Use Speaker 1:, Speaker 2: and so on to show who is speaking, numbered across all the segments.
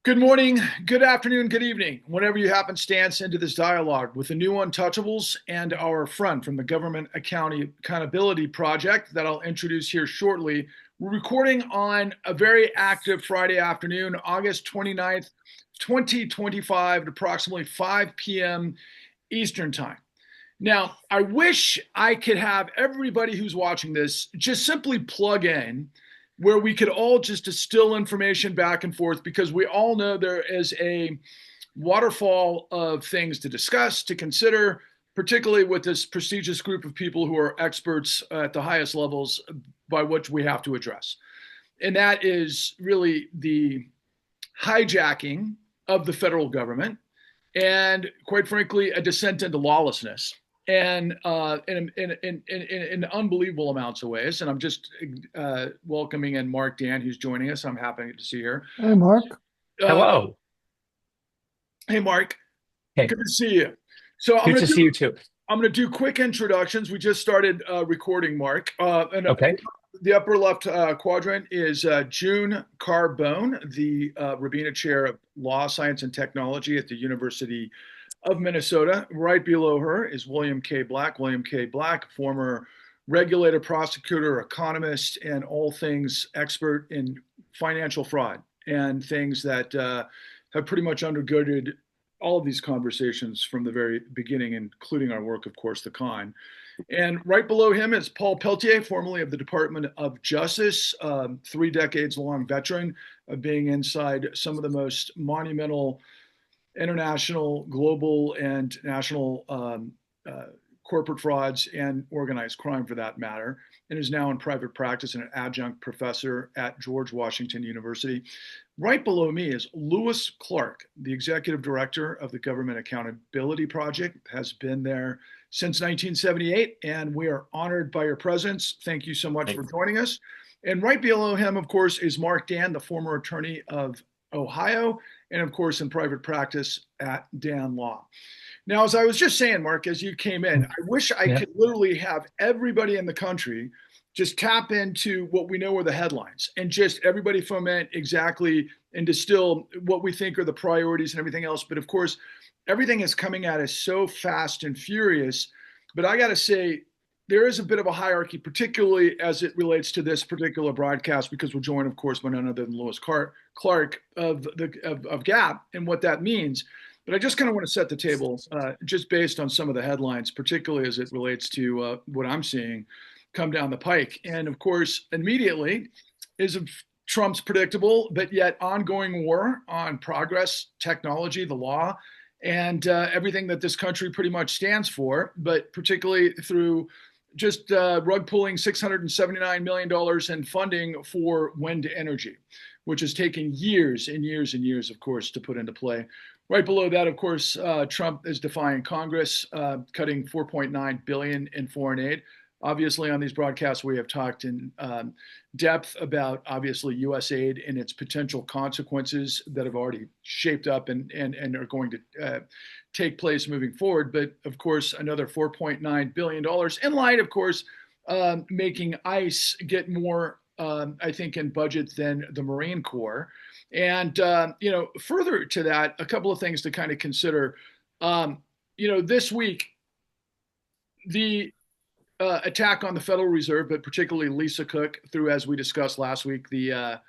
Speaker 1: Good morning, good afternoon, good evening, whenever you happenstance into this dialogue with the new Untouchables and our friend from the Government Accountability Project that I'll introduce here shortly. We're recording on a very active Friday afternoon, August 29th, 2025, at approximately 5 p.m. Eastern Time. Now, I wish I could have everybody who's watching this just simply plug in where we could all just distill information back and forth because we all know there is a waterfall of things to discuss, to consider, particularly with this prestigious group of people who are experts at the highest levels by which we have to address. And that is really the hijacking of the federal government and, quite frankly, a descent into lawlessness and in unbelievable amounts of ways. And I'm just welcoming in Mark Dan, who's joining us. I'm happy to see here.
Speaker 2: Hey, Mark.
Speaker 1: Uh,
Speaker 3: Hello.
Speaker 1: hey, Mark,
Speaker 3: Hey,
Speaker 1: good to see you. So
Speaker 3: good to see you too.
Speaker 1: I'm gonna do quick introductions. We just started recording, Mark. And
Speaker 3: Okay.
Speaker 1: the upper left quadrant is June Carbone, the Rabina Chair of Law, Science, and Technology at the University of Minnesota. Right below her is William K. Black. William K. Black, former regulator, prosecutor, economist, and all things expert in financial fraud and things that have pretty much undergirded all of these conversations from the very beginning, including our work, of course, the con. And right below him is Paul Peltier, formerly of the Department of Justice, 3 decades long veteran of being inside some of the most monumental international, global, and national corporate frauds and organized crime for that matter, and is now in private practice and an adjunct professor at George Washington University. Right below me is Lewis Clark, the executive director of the Government Accountability Project, has been there since 1978, and we are honored by your presence. Thank you so much for
Speaker 3: Thanks.
Speaker 1: joining us. And right below him, of course, is Mark Dan, the former attorney of Ohio, and of course, in private practice at Dan Law. Now, as I was just saying, Mark, as you came in, I wish I
Speaker 3: Yeah.
Speaker 1: could literally have everybody in the country just tap into what we know are the headlines and just everybody foment exactly and distill what we think are the priorities and everything else. But of course, everything is coming at us so fast and furious. But I got to say, there is a bit of a hierarchy, particularly as it relates to this particular broadcast, because we're joined, of course, by none other than Lewis Clark of GAP and what that means. But I just kind of want to set the table just based on some of the headlines, particularly as it relates to what I'm seeing come down the pike. And of course, immediately is Trump's predictable but yet ongoing war on progress, technology, the law, and everything that this country pretty much stands for, but particularly through just rug pulling $679 million in funding for wind energy, which has taken years and years and years, of course, to put into play. Right below that, of course, Trump is defying Congress, cutting 4.9 billion in foreign aid. Obviously, on these broadcasts, we have talked in depth about obviously U.S. aid and its potential consequences that have already shaped up and are going to take place moving forward. But of course, another $4.9 billion in light, of course, making ICE get more, I think, in budget than the Marine Corps. And, further to that, a couple of things to kind of consider. This week, the attack on the Federal Reserve, but particularly Lisa Cook, through, as we discussed last week, the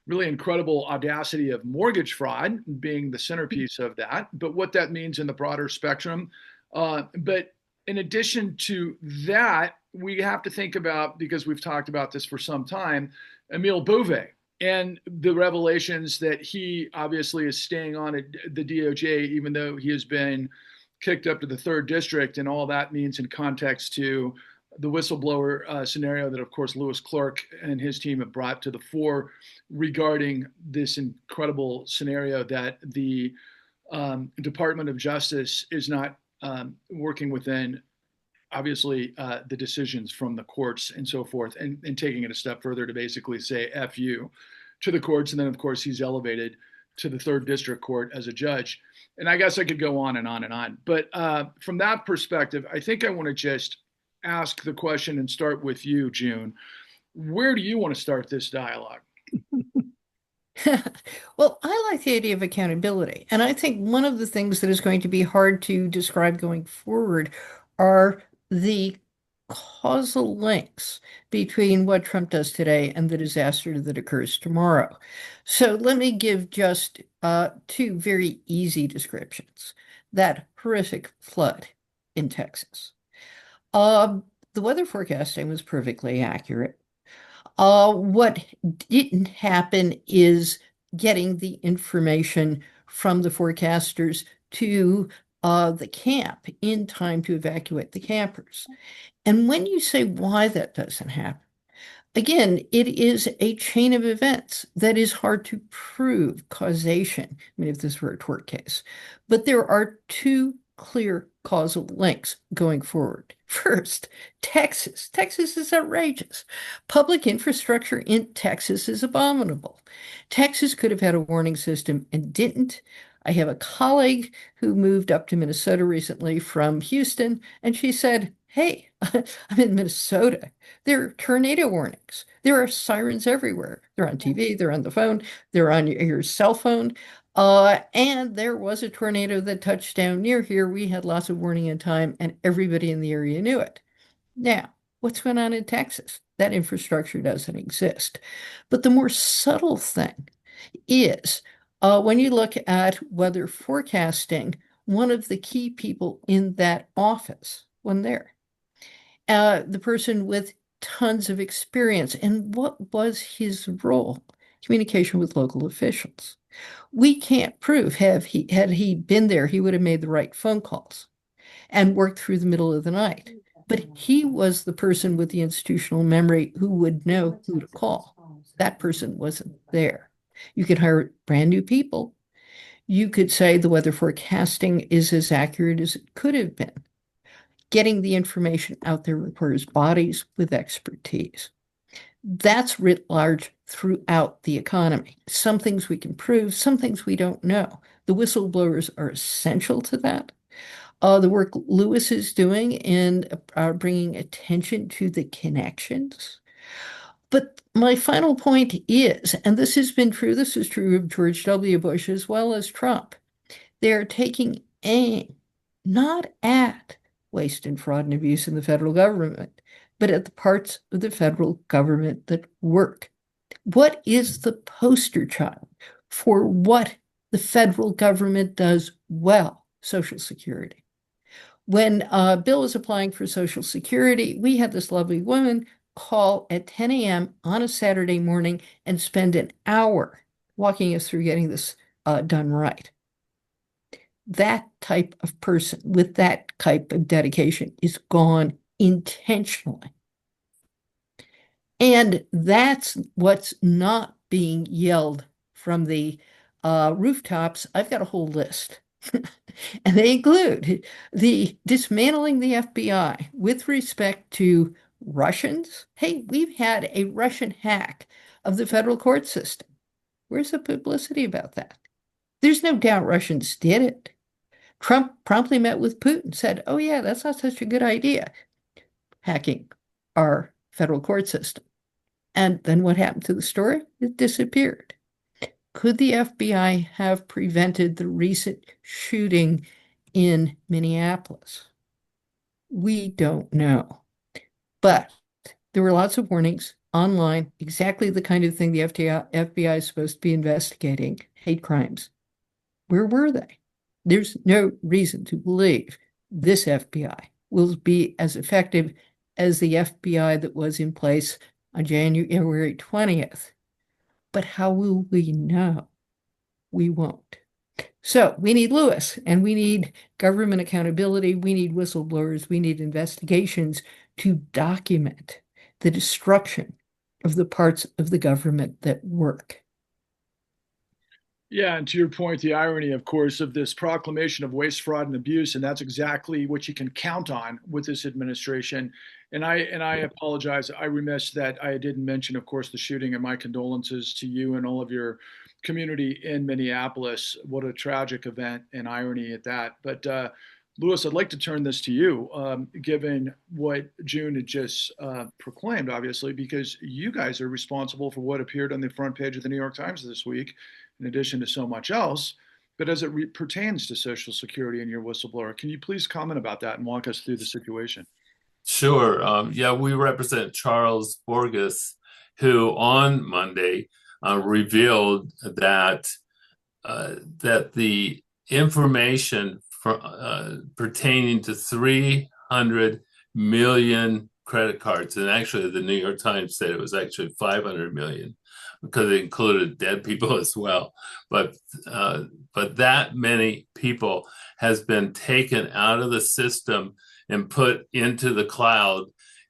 Speaker 1: really incredible audacity of mortgage fraud being the centerpiece of that, but what that means in the broader spectrum. But in addition to that, we have to think about, because we've talked about this for some time, Emile Beauvais and the revelations that he obviously is staying on at the DOJ, even though he has been kicked up to the third district, and all that means in context to the whistleblower scenario that, of course, Lewis Clark and his team have brought to the fore regarding this incredible scenario that the Department of Justice is not working within, obviously, the decisions from the courts and so forth, and taking it a step further to basically say F you to the courts. And then, of course, he's elevated to the third district court as a judge. And I guess I could go on and on and on. But from that perspective, I think I want to just ask the question and start with you, June. Where do you want to start this dialogue?
Speaker 2: Well, I like the idea of accountability. And I think one of the things that is going to be hard to describe going forward are the causal links between what Trump does today and the disaster that occurs tomorrow. So let me give just two very easy descriptions. That horrific flood in Texas. Um, the weather forecasting was perfectly accurate. What didn't happen is getting the information from the forecasters to the camp in time to evacuate the campers. And when you say why that doesn't happen, again, it is a chain of events that is hard to prove causation. I mean, if this were a tort case, but there are two clear causal links going forward. First, Texas. Texas is outrageous. Public infrastructure in Texas is abominable. Texas could have had a warning system and didn't. I have a colleague who moved up to Minnesota recently from Houston, and she said, "Hey, I'm in Minnesota. There are tornado warnings. There are sirens everywhere. They're on TV, they're on the phone, they're on your cell phone. And there was a tornado that touched down near here. We had lots of warning in time, and everybody in the area knew it. Now, what's going on in Texas? That infrastructure doesn't exist. But the more subtle thing is when you look at weather forecasting, one of the key people in that office, when there, the person with tons of experience. And what was his role? Communication with local officials. We can't prove had he been there, he would have made the right phone calls and worked through the middle of the night. But he was the person with the institutional memory who would know who to call. That person wasn't there. You could hire brand new people. You could say the weather forecasting is as accurate as it could have been. Getting the information out there requires bodies with expertise. That's writ large throughout the economy. Some things we can prove, some things we don't know. The whistleblowers are essential to that. The work Lewis is doing in bringing attention to the connections. But my final point is, and this has been true, this is true of George W. Bush as well as Trump, they're taking aim not at waste and fraud and abuse in the federal government, but at the parts of the federal government that work. What is the poster child for what the federal government does well? Social Security. When Bill was applying for Social Security, we had this lovely woman call at 10 a.m. on a Saturday morning and spend an hour walking us through getting this done right. That type of person with that type of dedication is gone intentionally. And that's what's not being yelled from the rooftops. I've got a whole list. And they include the dismantling the FBI with respect to Russians. Hey, we've had a Russian hack of the federal court system. Where's the publicity about that? There's no doubt Russians did it. Trump promptly met with Putin, said, "Oh, yeah, that's not such a good idea, hacking our federal court system." And then what happened to the story? It disappeared. Could the FBI have prevented the recent shooting in Minneapolis? We don't know. But there were lots of warnings online, exactly the kind of thing the FBI is supposed to be investigating, hate crimes. Where were they? There's no reason to believe this FBI will be as effective as the FBI that was in place on January 20th. But how will we know? We won't. So we need Lewis and we need government accountability. We need whistleblowers. We need investigations to document the destruction of the parts of the government that work.
Speaker 1: Yeah, and to your point, the irony, of course, of this proclamation of waste, fraud, and abuse, and that's exactly what you can count on with this administration. And I apologize. I remiss that I didn't mention, of course, the shooting, and my condolences to you and all of your community in Minneapolis. What a tragic event and irony at that. But Lewis, I'd like to turn this to you, given what June had just proclaimed, obviously, because you guys are responsible for what appeared on the front page of the New York Times this week, in addition to so much else. But as it pertains to Social Security and your whistleblower, can you please comment about that and walk us through the situation?
Speaker 3: Sure. Yeah, we represent Charles Borges, who on Monday revealed that the information pertaining to 300 million credit cards, and actually the New York Times said it was actually 500 million because it included dead people as well. But that many people has been taken out of the system and put into the cloud,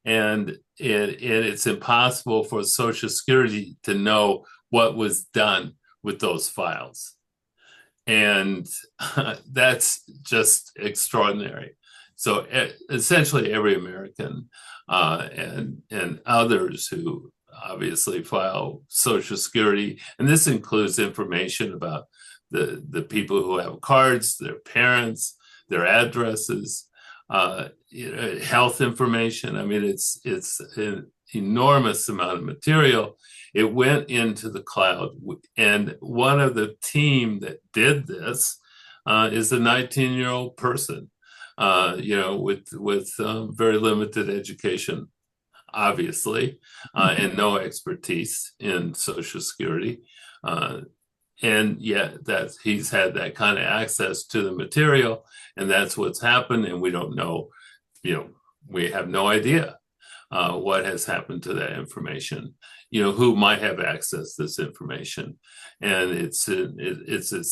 Speaker 3: and it's impossible for Social Security to know what was done with those files. And that's just extraordinary. So essentially every American and others who obviously file Social Security, and this includes information about the people who have cards, their parents, their addresses, health information. I mean, it's an enormous amount of material. It went into the cloud, and one of the team that did this is a 19-year-old person, with very limited education, obviously, and no expertise in Social Security. And yet that he's had that kind of access to the material, and that's what's happened. And we don't know, we have no idea what has happened to that information, who might have accessed this information. And it's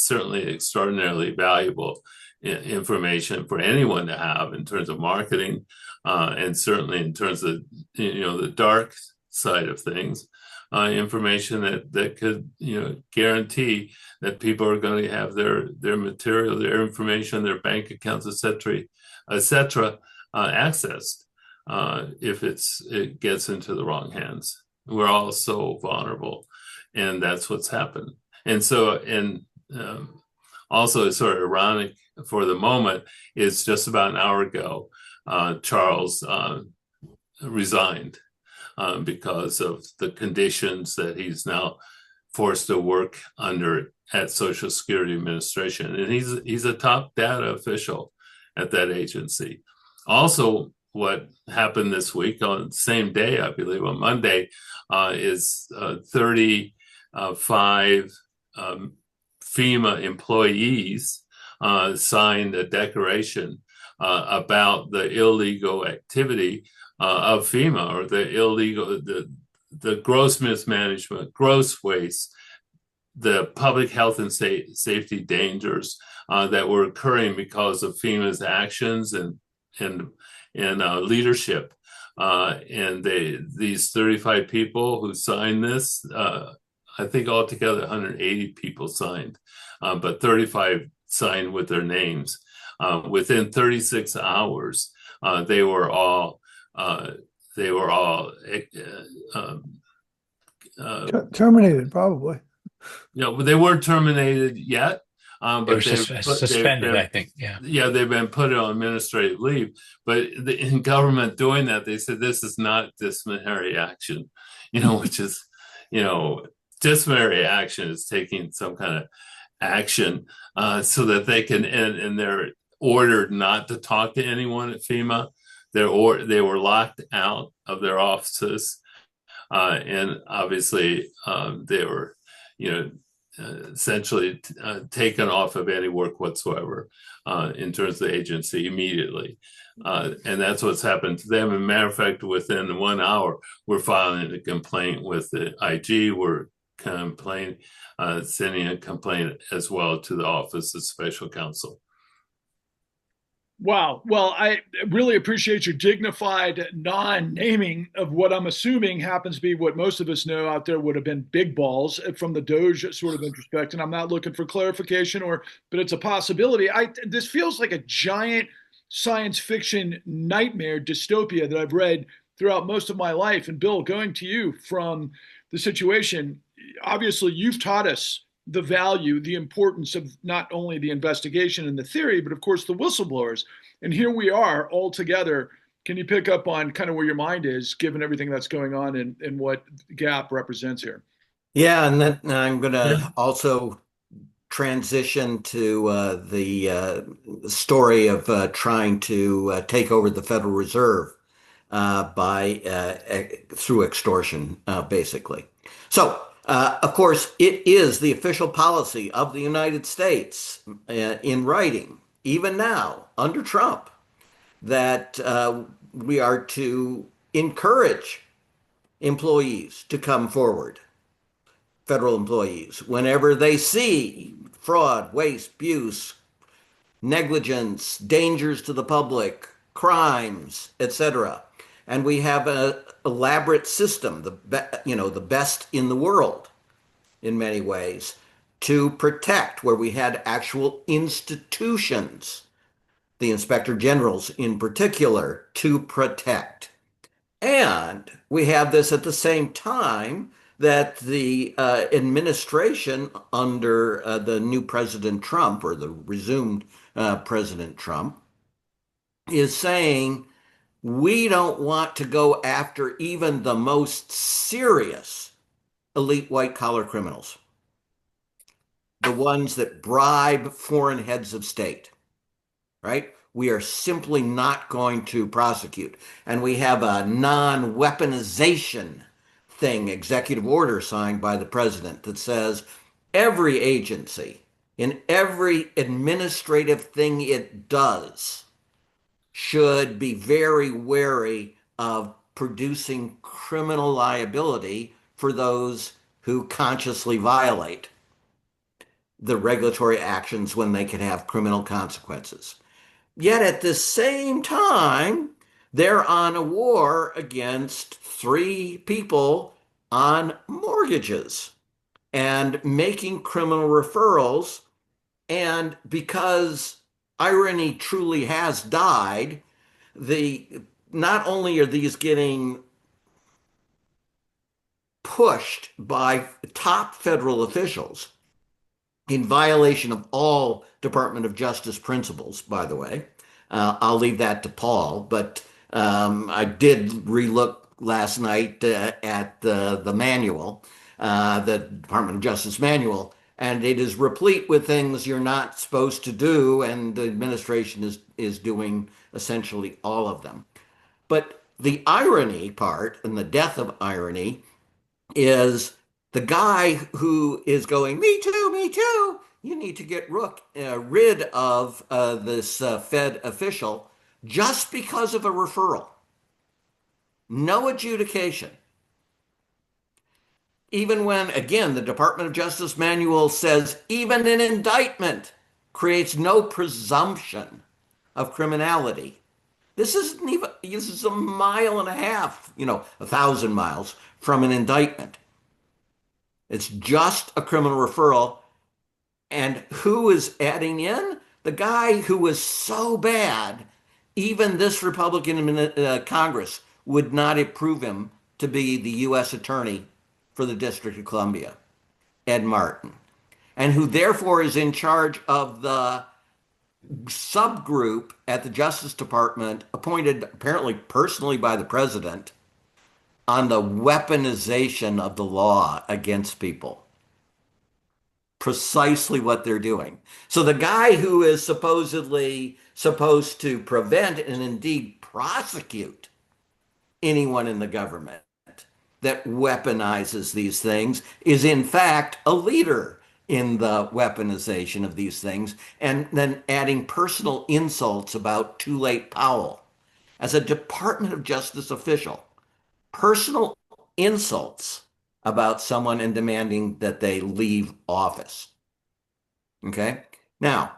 Speaker 3: certainly extraordinarily valuable information for anyone to have in terms of marketing, and certainly in terms of, the dark side of things. Information that could guarantee that people are going to have their material, their information, their bank accounts, etc., accessed if it gets into the wrong hands. We're all so vulnerable, and that's what's happened. And so, also it's sort of ironic for the moment. It's just about an hour ago, Charles resigned. Because of the conditions that he's now forced to work under at Social Security Administration. And he's a top data official at that agency. Also, what happened this week on the same day, I believe on Monday, is 35 FEMA employees signed a declaration about the illegal activity of FEMA, or the gross mismanagement, gross waste, the public health and safety dangers that were occurring because of FEMA's actions and leadership. And these 35 people who signed this, I think altogether 180 people signed, but 35 signed with their names. Within 36 hours, they were all
Speaker 4: terminated, probably.
Speaker 3: They weren't terminated yet,
Speaker 5: They
Speaker 3: but
Speaker 5: were suspended, I think. Yeah.
Speaker 3: Yeah, they've been put on administrative leave. But in government doing that, they said this is not disciplinary action, which is, disciplinary action is taking some kind of action so that they can, and they're ordered not to talk to anyone at FEMA. They were locked out of their offices, and obviously they were, essentially taken off of any work whatsoever in terms of the agency immedately. And that's what's happened to them. As a matter of fact, within 1 hour, we're filing a complaint with the IG. We're sending a complaint as well to the Office of Special Counsel.
Speaker 1: Wow. Well, I really appreciate your dignified non-naming of what I'm assuming happens to be what most of us know out there would have been big balls from the Doge sort of introspect. And I'm not looking for clarification, but it's a possibility. This feels like a giant science fiction nightmare dystopia that I've read throughout most of my life. And Bill, going to you from the situation, obviously you've taught us the value, the importance of not only the investigation and the theory, but of course the whistleblowers. And here we are all together. Can you pick up on kind of where your mind is, given everything that's going on and what GAP represents here?
Speaker 6: Yeah, and then I'm going to also transition to the story of trying to take over the Federal Reserve through extortion, basically. So, of course, it is the official policy of the United States in writing, even now under Trump, that we are to encourage employees to come forward, federal employees, whenever they see fraud, waste, abuse, negligence, dangers to the public, crimes, etc. And we have an elaborate system, the best in the world in many ways, to protect, where we had actual institutions, the inspector generals in particular, to protect. And we have this at the same time that the administration under the new President Trump, or the resumed President Trump, is saying we don't want to go after even the most serious elite white collar criminals, the ones that bribe foreign heads of state, right? We are simply not going to prosecute. And we have a non-weaponization thing, executive order signed by the president, that says every agency in every administrative thing it does should be very wary of producing criminal liability for those who consciously violate the regulatory actions when they can have criminal consequences. Yet at the same time, they're on a war against three people on mortgages and making criminal referrals. And because irony truly has died, not only are these getting pushed by top federal officials in violation of all Department of Justice principles, by the way. I'll leave that to Paul, but I did relook last night at the manual, the Department of Justice manual, and it is replete with things you're not supposed to do, and the administration is doing essentially all of them. But the irony part, and the death of irony, is the guy who is going, me too, me too. You need to get rid of this Fed official just because of a referral. No adjudication. Even when, again, the Department of Justice manual says even an indictment creates no presumption of criminality. This is a mile and a half, 1,000 miles from an indictment. It's just a criminal referral. And who is adding in? The guy who was so bad, even this Republican Congress would not approve him to be the U.S. Attorney for the District of Columbia, Ed Martin, and who therefore is in charge of the subgroup at the Justice Department, appointed apparently personally by the president, on the weaponization of the law against people. Precisely what they're doing. So the guy who is supposedly supposed to prevent and indeed prosecute anyone in the government that weaponizes these things is in fact a leader in the weaponization of these things, and then adding personal insults about Too Late Powell as a Department of Justice official. Personal insults about someone and demanding that they leave office. Okay? Now,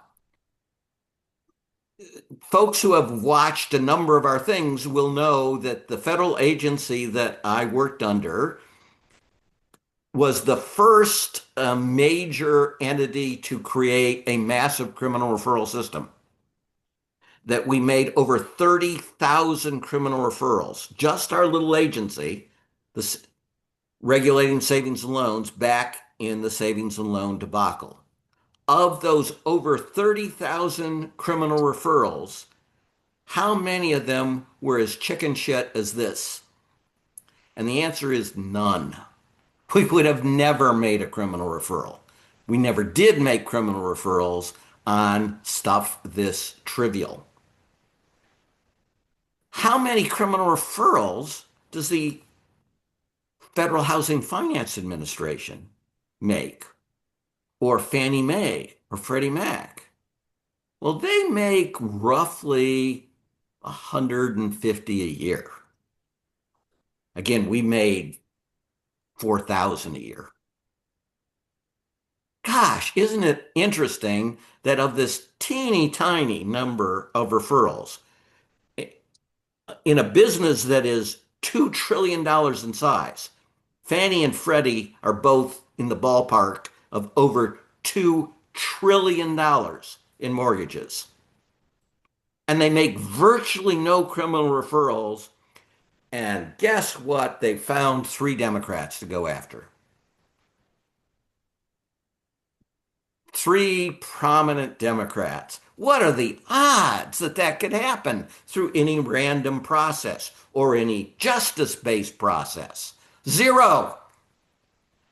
Speaker 6: folks who have watched a number of our things will know that the federal agency that I worked under was the first major entity to create a massive criminal referral system. That we made over 30,000 criminal referrals. Just our little agency, the Regulating Savings and Loans, back in the savings and loan debacle. Of those over 30,000 criminal referrals, how many of them were as chicken shit as this? And the answer is none. We would have never made a criminal referral. We never did make criminal referrals on stuff this trivial. How many criminal referrals does the Federal Housing Finance Administration make? Or Fannie Mae or Freddie Mac? Well, they make roughly 150 a year. Again, we made 4,000 a year. Gosh, isn't it interesting that of this teeny tiny number of referrals, in a business that is $2 trillion in size, Fannie and Freddie are both in the ballpark of over $2 trillion in mortgages. And they make virtually no criminal referrals. And guess what? They found 3 Democrats to go after. 3 prominent Democrats. What are the odds that that could happen through any random process or any justice-based process? 0.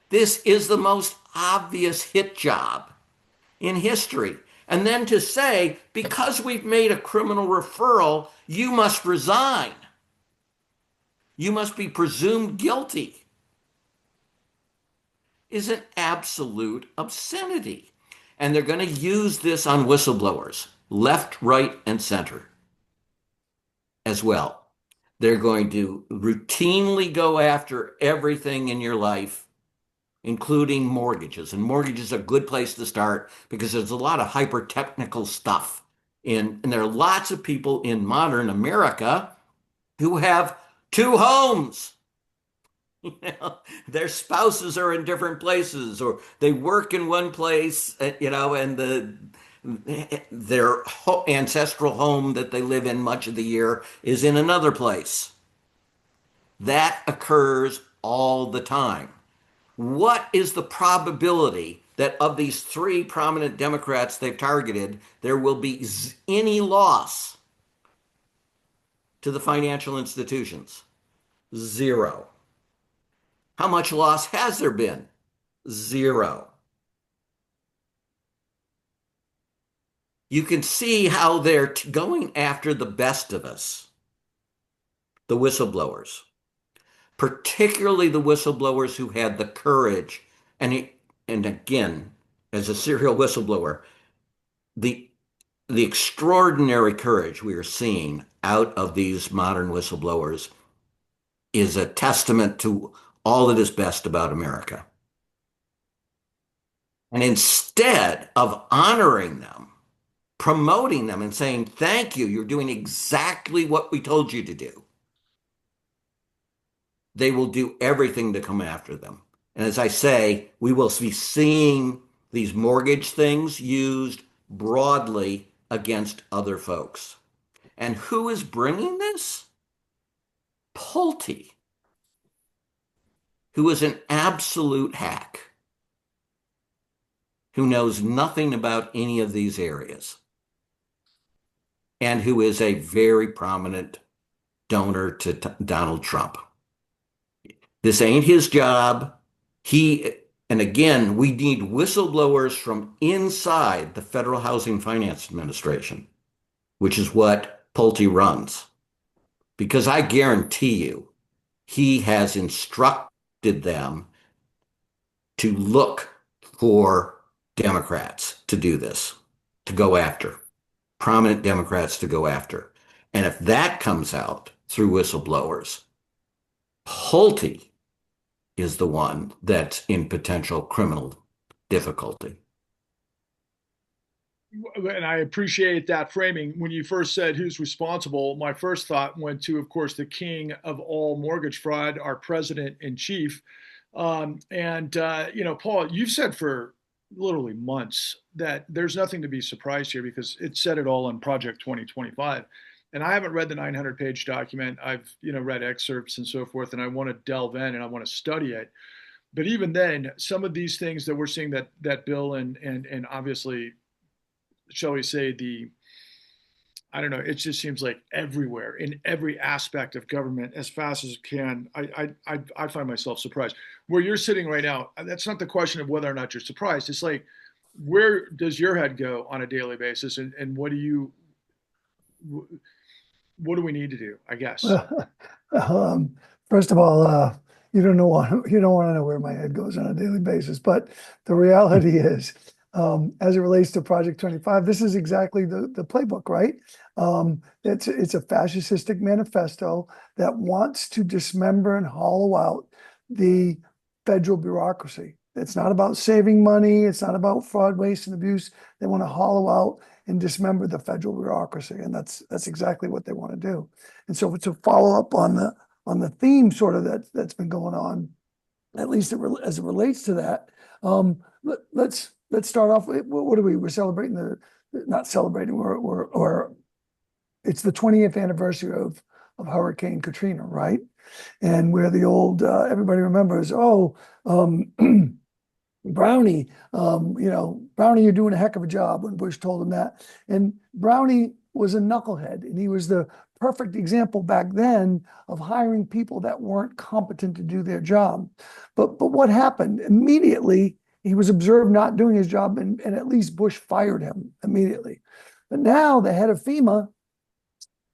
Speaker 6: This is the most obvious hit job in history. And then to say, because we've made a criminal referral, you must resign. You must be presumed guilty, is an absolute obscenity. And they're going to use this on whistleblowers, left, right, and center as well. They're going to routinely go after everything in your life, including mortgages. And mortgages are a good place to start because there's a lot of hyper-technical stuff. And there are lots of people in modern America who have 2 homes. You know, their spouses are in different places, or they work in one place, you know, and their ancestral home that they live in much of the year is in another place. That occurs all the time. What is the probability that of these 3 prominent Democrats they've targeted, there will be any loss to the financial institutions? 0. How much loss has there been? 0. You can see how they're going after the best of us, the whistleblowers, particularly the whistleblowers who had the courage. And again, as a serial whistleblower, the extraordinary courage we are seeing out of these modern whistleblowers is a testament to all that is best about America. And instead of honoring them, promoting them and saying, thank you, you're doing exactly what we told you to do, they will do everything to come after them. And as I say, we will be seeing these mortgage things used broadly against other folks. And who is bringing this? Pulte, who is an absolute hack, who knows nothing about any of these areas, and who is a very prominent donor to Donald Trump. This ain't his job. And again, we need whistleblowers from inside the Federal Housing Finance Administration, which is what Pulte runs. Because I guarantee you, he has instructed them to look for Democrats to do this, to go after, prominent Democrats to go after. And if that comes out through whistleblowers, Pulte is the one that's in potential criminal difficulty.
Speaker 1: And I appreciate that framing. When you first said who's responsible, my first thought went to, of course, the king of all mortgage fraud, our president in chief. You know, Paul, you've said for literally months that there's nothing to be surprised here because it said it all in Project 2025. And I haven't read the 900-page document. I've, you know, read excerpts and so forth, and I want to delve in and I want to study it. But even then, some of these things that we're seeing, that bill, and obviously, shall we say, I don't know, it just seems like everywhere in every aspect of government as fast as it can. I find myself surprised. Where you're sitting right now, that's not the question of whether or not you're surprised. It's like, where does your head go on a daily basis, and what do we need to do, I guess?
Speaker 4: First of all, you don't want to know where my head goes on a daily basis. But the reality is, as it relates to Project 25, this is exactly the playbook, right? It's a fascistic manifesto that wants to dismember and hollow out the federal bureaucracy. It's not about saving money. It's not about fraud, waste, and abuse. They want to hollow out and dismember the federal bureaucracy, and that's exactly what they want to do. And so, to follow up on the theme sort of that's been going on, at least as it relates to that, let's start off with, what are we? We're celebrating not celebrating. It's the 20th anniversary of Hurricane Katrina, right? And where the old everybody remembers, Brownie, Brownie, you're doing a heck of a job, when Bush told him that. And Brownie was a knucklehead, and he was the perfect example back then of hiring people that weren't competent to do their job. But what happened? Immediately, he was observed not doing his job, and at least Bush fired him immediately. But now the head of FEMA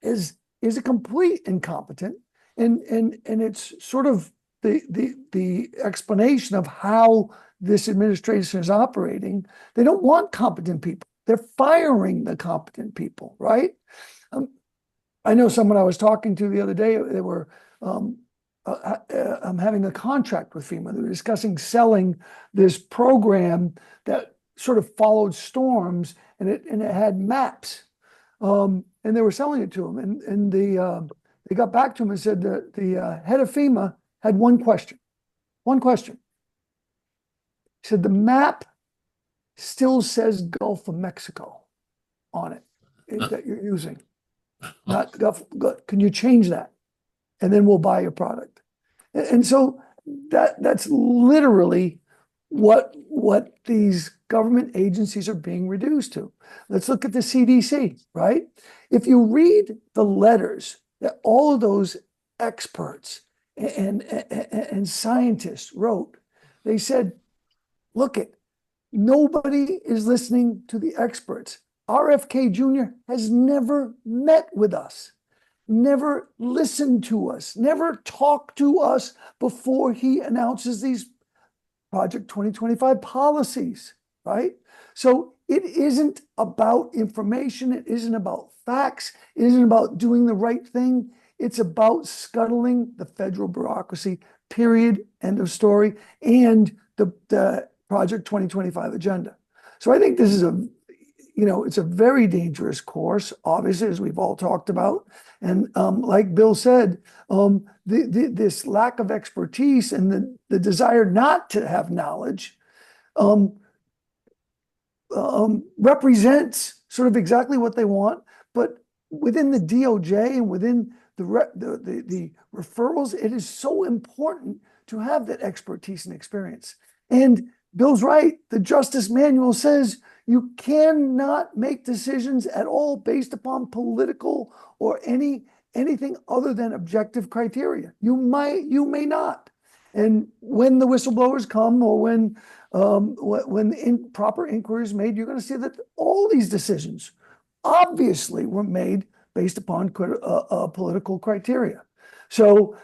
Speaker 4: is a complete incompetent, and it's sort of the explanation of how this administration is operating. They don't want competent people. They're firing the competent people, right? I know someone I was talking to the other day, they were having a contract with FEMA. They were discussing selling this program that sort of followed storms, and it had maps. And they were selling it to him. And they got back to him and said that the head of FEMA had one question. One question. He said, the map still says Gulf of Mexico on it that you're using. Not Gulf. Can you change that? And then we'll buy your product. And so that's literally what these government agencies are being reduced to. Let's look at the CDC, right? If you read the letters that all of those experts and scientists wrote, they said, look, nobody is listening to the experts. RFK Jr. has never met with us, never listened to us, never talked to us before he announces these Project 2025 policies, right? So it isn't about information. It isn't about facts. It isn't about doing the right thing. It's about scuttling the federal bureaucracy, period, end of story, and the Project 2025 agenda. So I think this is it's a very dangerous course, obviously, as we've all talked about. And like Bill said, this lack of expertise and the desire not to have knowledge represents sort of exactly what they want. But within the DOJ and within the referrals, it is so important to have that expertise and experience. And Bill's right. The Justice Manual says you cannot make decisions at all based upon political or anything other than objective criteria. You may not. And when the whistleblowers come, or when improper inquiries made, you're going to see that all these decisions obviously were made based upon political criteria. So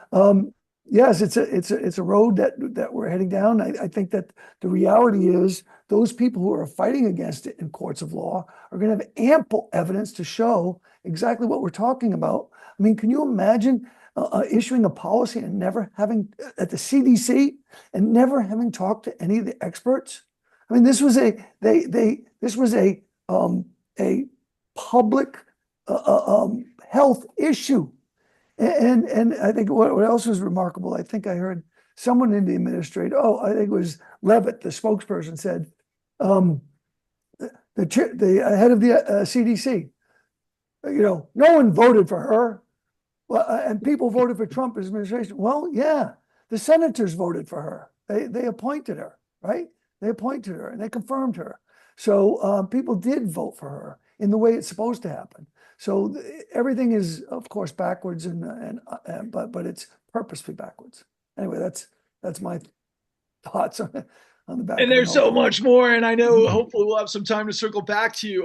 Speaker 4: yes, it's a road that we're heading down. I think that the reality is those people who are fighting against it in courts of law are going to have ample evidence to show exactly what we're talking about. I mean, can you imagine issuing a policy and never having at the CDC and never having talked to any of the experts? I mean, this was a public health issue. And I think what else was remarkable, I think I heard someone in the administration, I think it was Levitt, the spokesperson, said, the head of the CDC, no one voted for her, and people voted for Trump administration. Well, yeah, the senators voted for her. They appointed her, right? They appointed her and they confirmed her. So people did vote for her in the way it's supposed to happen. So everything is, of course, backwards, but it's purposely backwards. Anyway, that's my thoughts on the back.
Speaker 1: And there's so much more, and I know hopefully we'll have some time to circle back to you.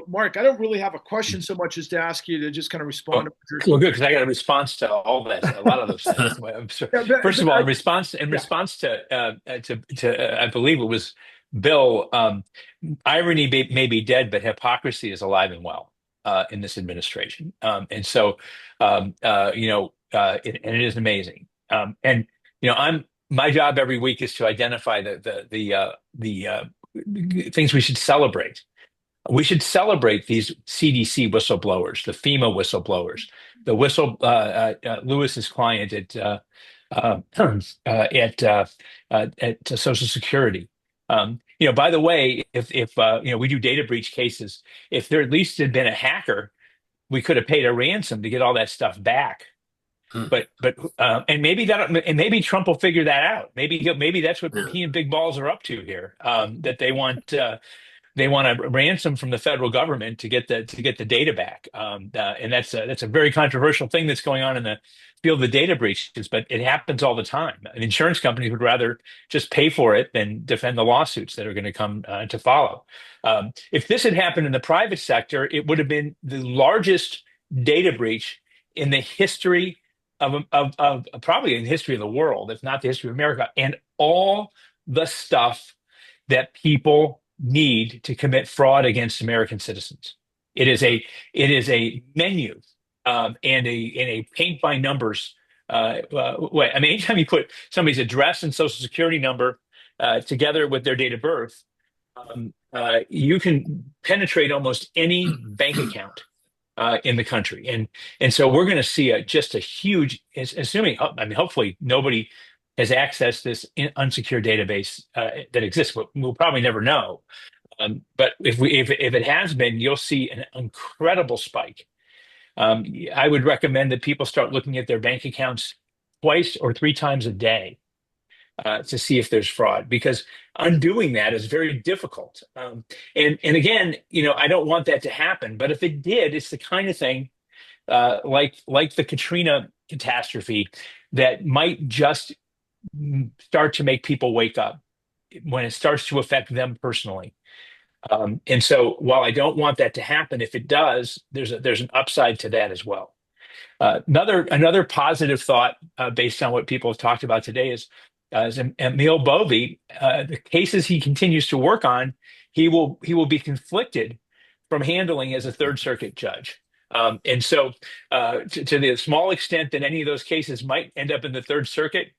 Speaker 1: Mark, I don't really have a question so much as to ask you to just kind of respond.
Speaker 5: Well, good, because I got a response to all that, a lot of those things. First of all, in response to I believe it was Bill, irony may be dead, but hypocrisy is alive and well in this administration, and it is amazing. My job every week is to identify the things we should celebrate. We should celebrate these CDC whistleblowers, the FEMA whistleblowers, the Lewis's client at Social Security. By the way, if we do data breach cases, if there at least had been a hacker, we could have paid a ransom to get all that stuff back. But maybe Trump will figure that out. Maybe that's what he and Big Balls are up to here. That they want a ransom from the federal government to get the data back. And that's a very controversial thing that's going on in the field of data breaches. But it happens all the time. And insurance companies would rather just pay for it than defend the lawsuits that are going to come to follow. If this had happened in the private sector, it would have been the largest data breach in the history of probably in the history of the world, if not the history of America, and all the stuff that people need to commit fraud against American citizens. It is a menu and a paint by numbers way. I mean, anytime you put somebody's address and social security number together with their date of birth, you can penetrate almost any bank account in the country, and so we're going to see just a huge, hopefully nobody has accessed this unsecured database that exists. We'll probably never know, but if it has been, you'll see an incredible spike. I would recommend that people start looking at their bank accounts twice or three times a day to see if there's fraud, because undoing that is very difficult. And again, I don't want that to happen, but if it did, it's the kind of thing like the Katrina catastrophe that might just start to make people wake up when it starts to affect them personally. And so while I don't want that to happen, if it does, there's an upside to that as well. Another positive thought based on what people have talked about today is Emil Bovey, the cases he continues to work on, he will be conflicted from handling as a Third Circuit judge. And so to the small extent that any of those cases might end up in the Third Circuit,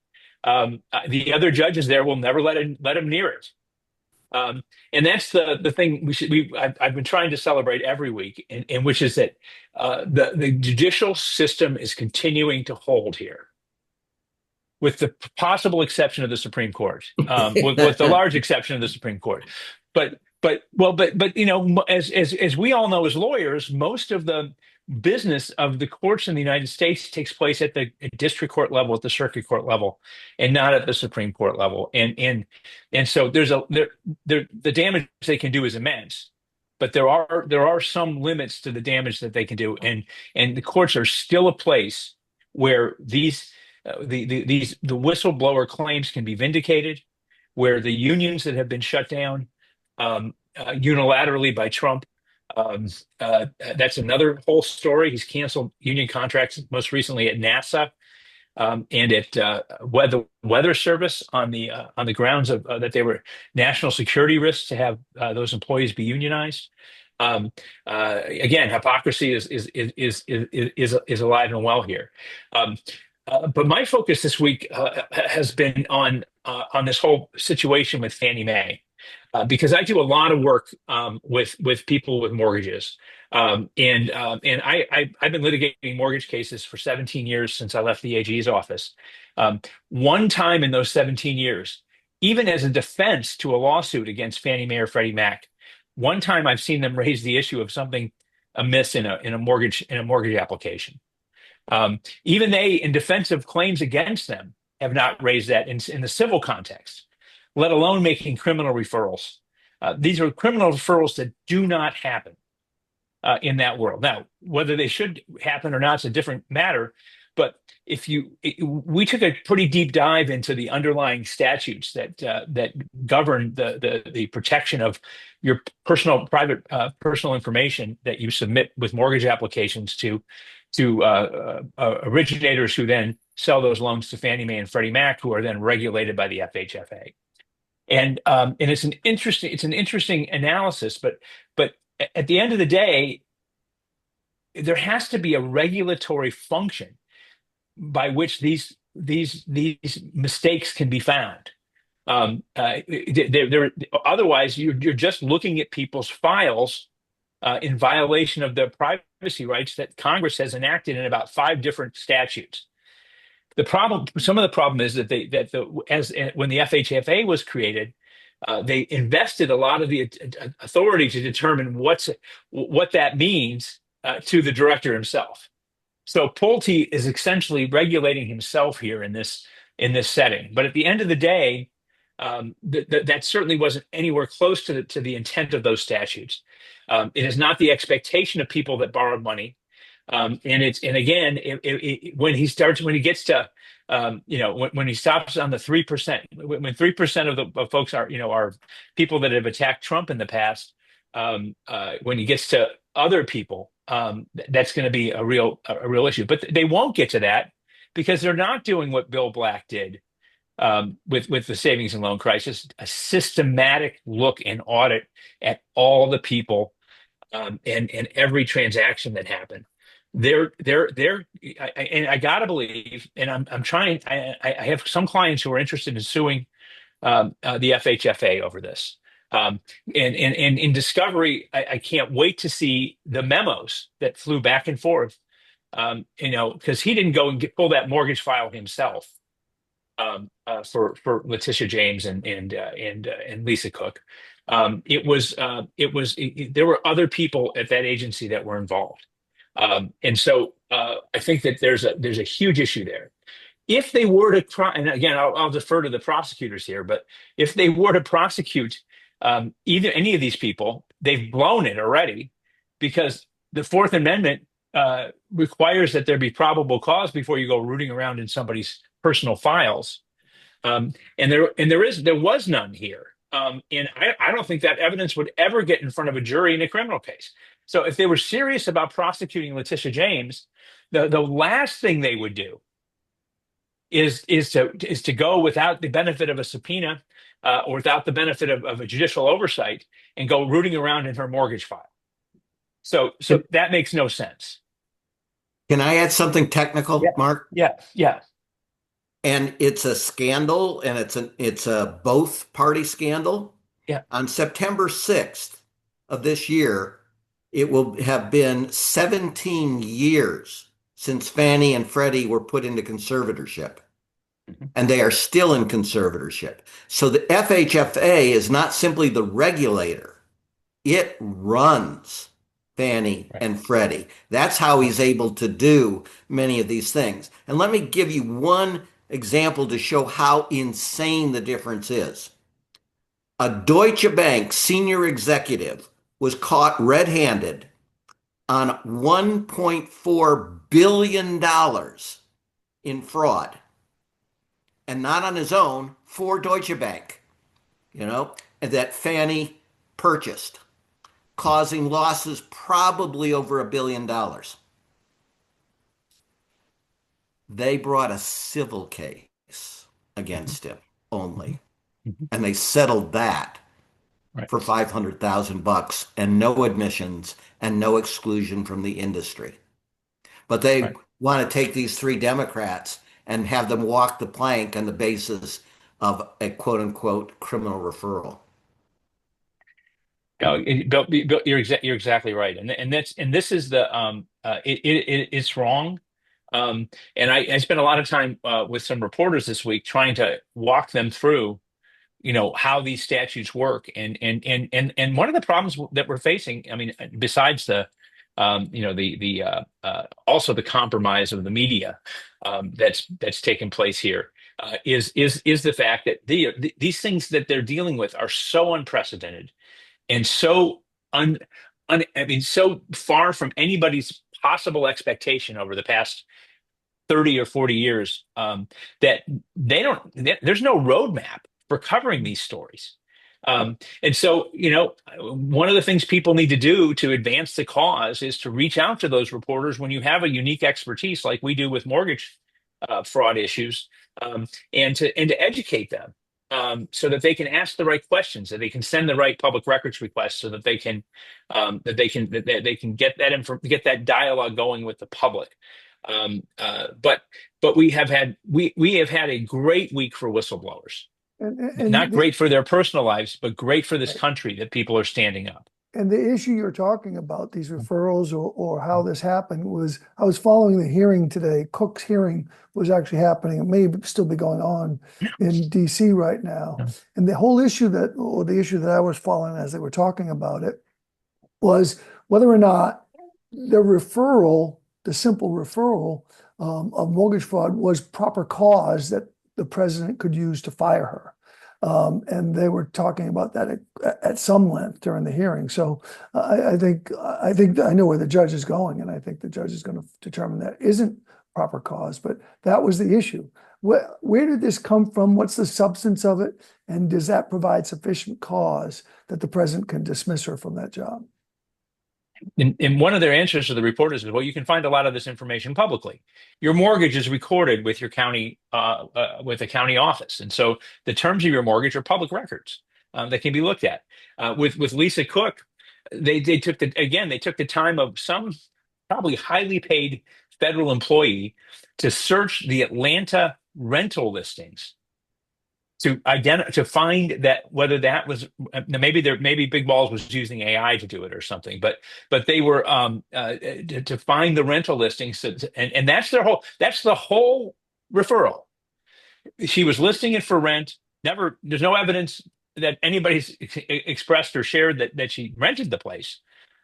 Speaker 5: the other judges there will never let him near it. And that's the thing I've been trying to celebrate every week, and which is that the judicial system is continuing to hold here, with the possible exception of the Supreme Court, with the large exception of the Supreme Court. But as we all know as lawyers, most of the business of the courts in the United States takes place at the district court level, at the circuit court level, and not at the Supreme Court level. And so the damage they can do is immense, but there are some limits to the damage that they can do, and the courts are still a place where the whistleblower claims can be vindicated, where the unions that have been shut down unilaterally by Trump. That's another whole story. He's canceled union contracts, most recently at NASA and at Weather Service on the grounds of that they were national security risks to have those employees be unionized. Again, hypocrisy is alive and well here. But my focus this week has been on this whole situation with Fannie Mae. Because I do a lot of work with people with mortgages, and I've been litigating mortgage cases for 17 years since I left the AG's office. One time in those 17 years, even as a defense to a lawsuit against Fannie Mae or Freddie Mac, one time I've seen them raise the issue of something amiss in a mortgage application. Even they, in defense of claims against them, have not raised that in the civil context, let alone making criminal referrals. These are criminal referrals that do not happen in that world. Now, whether they should happen or not is a different matter. But we took a pretty deep dive into the underlying statutes that govern the protection of your private personal information that you submit with mortgage applications to originators who then sell those loans to Fannie Mae and Freddie Mac, who are then regulated by the FHFA. And it's an interesting analysis, but at the end of the day, there has to be a regulatory function by which these mistakes can be found. Otherwise, you're just looking at people's files in violation of the privacy rights that Congress has enacted in about 5 different statutes. Some of the problem is that when the FHFA was created, they invested a lot of the authority to determine what that means to the director himself. So Pulte is essentially regulating himself here in this setting. But at the end of the day, that certainly wasn't anywhere close to the intent of those statutes. It is not the expectation of people that borrowed money. When he gets to when he stops on the 3%, when 3% of folks are people that have attacked Trump in the past, when he gets to other people, that's going to be a real issue. But they won't get to that because they're not doing what Bill Black did with the savings and loan crisis, a systematic look and audit at all the people and every transaction that happened. I gotta believe, and I'm trying. I have some clients who are interested in suing the FHFA over this. And in discovery, I can't wait to see the memos that flew back and forth. Because he didn't go and pull that mortgage file himself for Letitia James and Lisa Cook. There were other people at that agency that were involved. And so I think that there's a huge issue there. If they were to try, and again, I'll defer to the prosecutors here, but if they were to prosecute either any of these people, they've blown it already, because the Fourth Amendment requires that there be probable cause before you go rooting around in somebody's personal files, and there was none here. And I don't think that evidence would ever get in front of a jury in a criminal case. So if they were serious about prosecuting Letitia James, the last thing they would do is to go without the benefit of a subpoena or without the benefit of a judicial oversight and go rooting around in her mortgage file. So that makes no sense.
Speaker 6: Can I add something technical,
Speaker 5: Yeah.
Speaker 6: Mark?
Speaker 5: Yeah.
Speaker 6: And it's a scandal, and it's a both party scandal.
Speaker 5: Yeah.
Speaker 6: On September 6th of this year, it will have been 17 years since Fannie and Freddie were put into conservatorship. Mm-hmm. And they are still in conservatorship. So the FHFA is not simply the regulator. It runs Fannie and Freddie. That's how he's able to do many of these things. And let me give you one example to show how insane the difference is. A Deutsche Bank senior executive was caught red-handed on $1.4 billion in fraud. And not on his own, for Deutsche Bank, and that Fannie purchased, causing losses probably over $1 billion. They brought a civil case against him only. Mm-hmm. And they settled that for $500,000 and no admissions and no exclusion from the industry. But they want to take these 3 Democrats and have them walk the plank on the basis of a quote unquote criminal referral.
Speaker 5: Bill, you're exactly right, and this is the it's wrong. And I spent a lot of time with some reporters this week trying to walk them through, how these statutes work, and one of the problems that we're facing, I mean, besides the also the compromise of the media that's taken place here, is the fact that these things that they're dealing with are so unprecedented and so I mean, so far from anybody's possible expectation over the past 30 or 40 years, that there's no roadmap for covering these stories. And so, one of the things people need to do to advance the cause is to reach out to those reporters when you have a unique expertise like we do with mortgage fraud issues, and to educate them, so that they can ask the right questions, that they can send the right public records requests, so that they can get that dialogue going with the public. But we have had a great week for whistleblowers. Not great for their personal lives, but great for this country that people are standing up.
Speaker 4: And the issue you're talking about, these referrals or how this happened, was I was following the hearing today. Cook's hearing was actually happening. It may still be going on in DC right now.
Speaker 5: Yeah.
Speaker 4: And the whole issue the issue that I was following as they were talking about it was whether or not the simple referral of mortgage fraud was proper cause that the president could use to fire her. And they were talking about that at some length during the hearing. So I think I know where the judge is going, and I think the judge is going to determine that isn't proper cause. But that was the issue. Where did this come from? What's the substance of it? And does that provide sufficient cause that the president can dismiss her from that job?
Speaker 5: And one of their answers to the reporters is, well, you can find a lot of this information publicly. Your mortgage is recorded with your county, with a county office, and so the terms of your mortgage are public records that can be looked at. With Lisa Cook, they took the time of some probably highly paid federal employee to search the Atlanta rental listings to find that whether that was maybe Big Balls was using AI to do it or something, but they were to find the rental listings, and that's the whole referral. She was listing it for rent. There's no evidence that anybody's expressed or shared that she rented the place,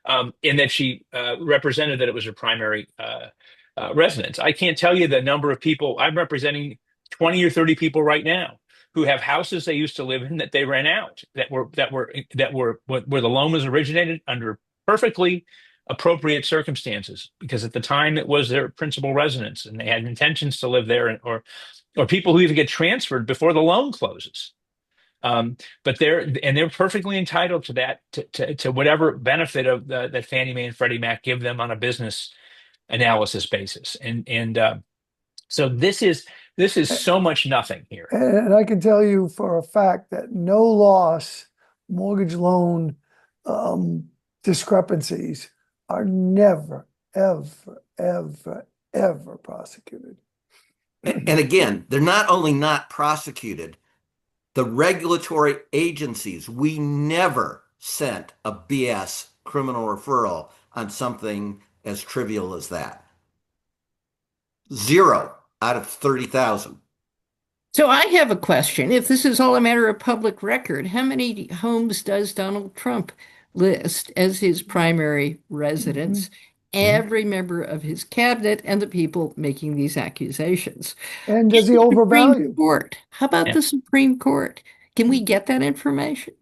Speaker 5: and that she represented that it was her primary residence. I can't tell you the number of people. I'm representing 20 or 30 people right now who have houses they used to live in that they rent out, that were where the loan was originated under perfectly appropriate circumstances, because at the time it was their principal residence and they had intentions to live there, or people who even get transferred before the loan closes. But they're perfectly entitled to that, to whatever benefit of that Fannie Mae and Freddie Mac give them on a business analysis basis, and so this is so much nothing here.
Speaker 4: And I can tell you for a fact that no loss mortgage loan discrepancies are never, ever, ever, ever prosecuted.
Speaker 6: And again, they're not only not prosecuted, the regulatory agencies, we never sent a BS criminal referral on something as trivial as that. 0 out of 30,000.
Speaker 2: So I have a question. If this is all a matter of public record, how many homes does Donald Trump list as his primary residence? Every member of his cabinet and the people making these accusations.
Speaker 4: And does he overvalue?
Speaker 2: Court. How about the Supreme Court? Can we get that information?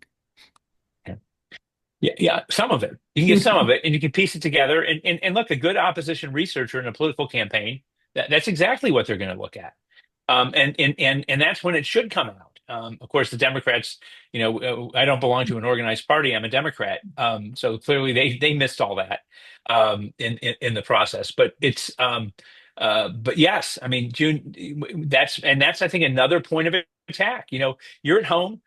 Speaker 5: Yeah, some of it. You can get some of it, and you can piece it together. And look, a good opposition researcher in a political campaign, that's exactly what they're going to look at. And that's when it should come out. Of course, the Democrats, I don't belong to an organized party. I'm a Democrat. So clearly they missed all that in the process. But but yes, I mean, June, that's I think another point of attack. You're at home.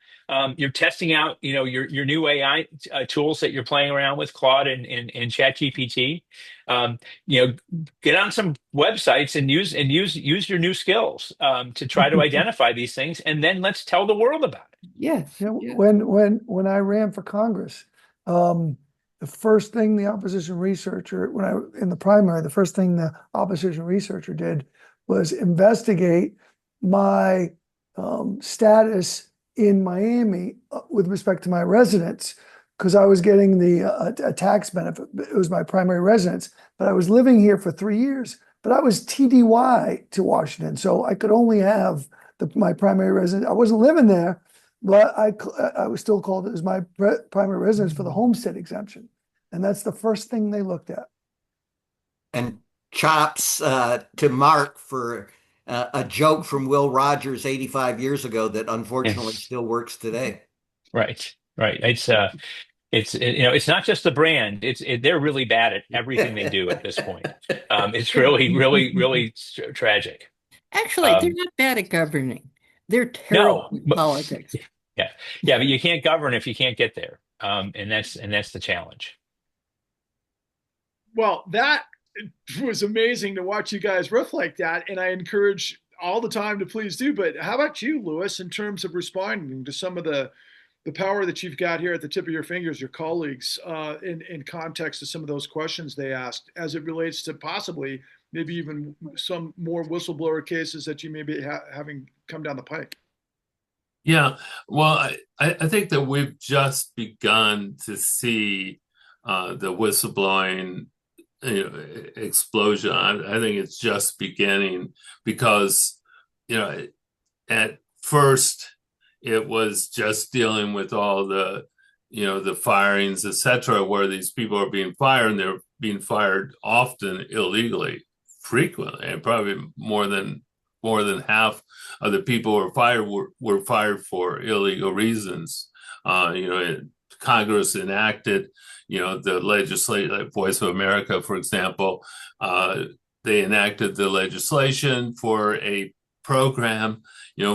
Speaker 5: You're testing out, your new AI tools that you're playing around with, Claude and ChatGPT. Get on some websites and use your new skills to try to identify these things, and then let's tell the world about it.
Speaker 2: Yes.
Speaker 4: When I ran for Congress, the first thing the opposition researcher, in the primary, the first thing the opposition researcher did was investigate my status in Miami with respect to my residence, because I was getting a tax benefit. It was my primary residence, but I was living here for 3 years, but I was TDY to Washington. So I could only have my primary residence. I wasn't living there, but I was still called as my primary residence for the homestead exemption. And that's the first thing they looked at.
Speaker 6: And chops to Mark for a joke from Will Rogers 85 years ago that unfortunately
Speaker 5: Yes.
Speaker 6: still works today.
Speaker 5: Right. Right. It's not just the brand. They're really bad at everything they do at this point. It's really, really, really tragic.
Speaker 2: Actually, they're
Speaker 5: Um,
Speaker 2: not bad at governing. They're terrible
Speaker 5: no,
Speaker 2: at politics.
Speaker 5: yeah, yeah, but you can't govern if you can't get there. And that's the challenge.
Speaker 1: Well, that was amazing to watch you guys riff like that. And I encourage all the time to please do. But how about you, Lewis, in terms of responding to some of the power that you've got here at the tip of your fingers, your colleagues, in context to some of those questions they asked, as it relates to possibly maybe even some more whistleblower cases that you may be having come down the pike?
Speaker 3: Yeah, well, I think that we've just begun to see the whistleblowing, explosion. I think it's just beginning because, at first it was just dealing with all the firings, etc., where these people are being fired, and they're being fired often illegally, frequently, and probably more than half of the people who were fired for illegal reasons. Congress enacted, the legislation, like Voice of America, for example, they enacted the legislation for a program,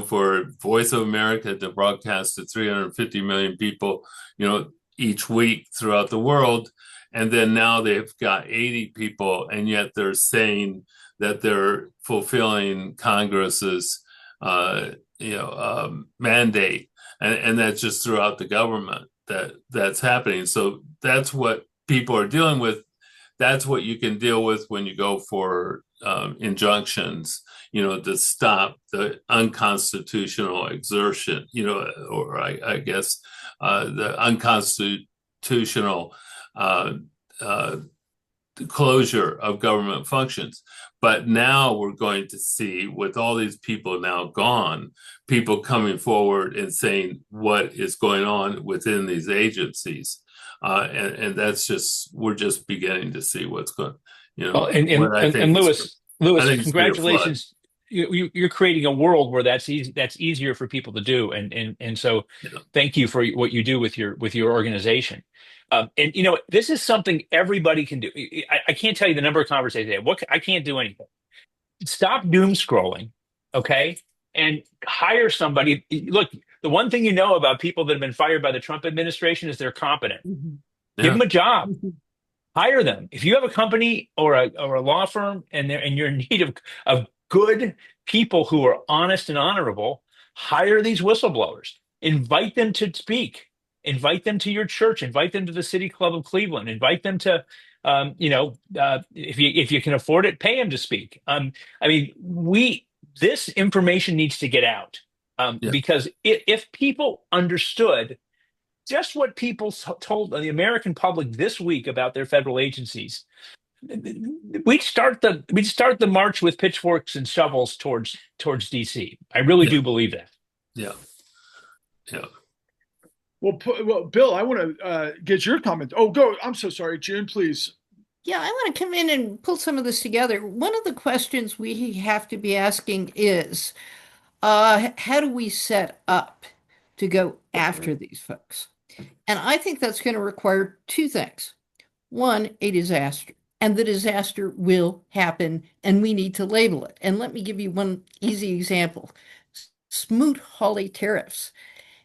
Speaker 3: for Voice of America to broadcast to 350 million people, each week throughout the world. And then now they've got 80 people, and yet they're saying that they're fulfilling Congress's, mandate, and that's just throughout the government that's happening. So that's what people are dealing with. That's what you can deal with when you go for injunctions, to stop the unconstitutional exertion, or I guess the unconstitutional closure of government functions. But now we're going to see, with all these people now gone, people coming forward and saying what is going on within these agencies. And we're just beginning to see what's going,
Speaker 5: Well,
Speaker 3: what I think
Speaker 5: Lewis,
Speaker 3: I think it's going to flood.
Speaker 5: congratulations. You're creating a world where that's easy. That's easier for people to do, and so
Speaker 3: Yeah.
Speaker 5: thank you for what you do with your organization. And this is something everybody can do. I can't tell you the number of conversations I have. I can't do anything. Stop doom scrolling, okay, and hire somebody. Look, the one thing you know about people that have been fired by the Trump administration is they're competent. Give
Speaker 3: Yeah.
Speaker 5: them a job. Hire them. If you have a company or a law firm and you're in need of good people who are honest and honorable, hire these whistleblowers. Invite them to speak. Invite them to your church. Invite them to the City Club of Cleveland. Invite them to, if you can afford it, pay them to speak. This information needs to get out,
Speaker 3: Yeah.
Speaker 5: because if people understood just what people told the American public this week about their federal agencies, we'd start the march with pitchforks and shovels towards DC. I really
Speaker 3: Yeah.
Speaker 5: do believe that.
Speaker 3: Yeah. Yeah.
Speaker 1: Well, Bill, I want to get your comment. Oh, go. I'm so sorry, June, please.
Speaker 2: Yeah, I want to come in and pull some of this together. One of the questions we have to be asking is, how do we set up to go after these folks? And I think that's going to require two things. One, a disaster, and the disaster will happen, and we need to label it. And let me give you one easy example. Smoot-Hawley tariffs.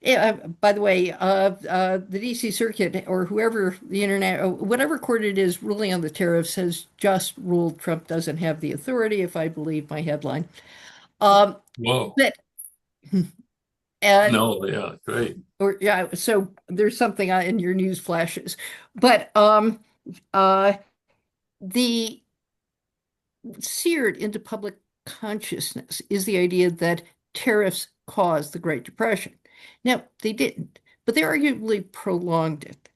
Speaker 2: Yeah, by the way, the DC Circuit or whoever the internet, whatever court it is ruling on the tariffs has just ruled Trump doesn't have the authority, if I believe my headline.
Speaker 3: Whoa.
Speaker 2: But
Speaker 3: No. Yeah. Great.
Speaker 2: or yeah, so there's something in your news flashes, but the seared into public consciousness is the idea that tariffs caused the Great Depression. Now, they didn't, but they arguably prolonged it.